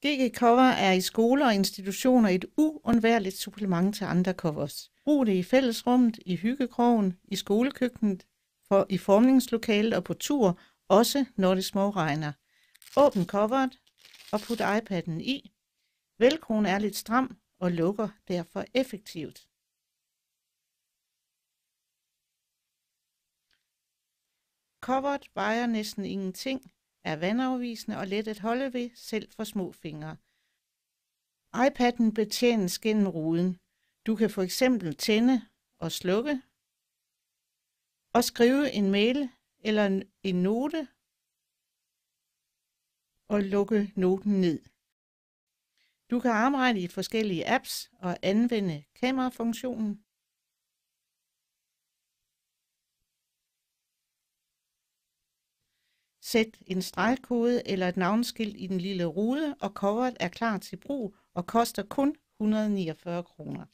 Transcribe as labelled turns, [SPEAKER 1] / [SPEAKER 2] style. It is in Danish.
[SPEAKER 1] GG Cover er i skoler og institutioner et uundværligt supplement til andre covers. Brug det i fællesrummet, i hyggekrogen, i skolekøkkenet, i formningslokalet og på tur, også når det småregner. Åbn coveret og put iPad'en i. Velcroen er lidt stram og lukker derfor effektivt. Coveret vejer næsten ingenting, er vandafvisende og let at holde ved, selv for små fingre. iPad'en betjenes gennem ruden. Du kan for eksempel tænde og slukke, og skrive en mail eller en note, og lukke noten ned. Du kan arbejde i forskellige apps og anvende kamerafunktionen. Sæt en stregkode eller et navneskilt i den lille rude, og coveret er klar til brug og koster kun 149 kroner.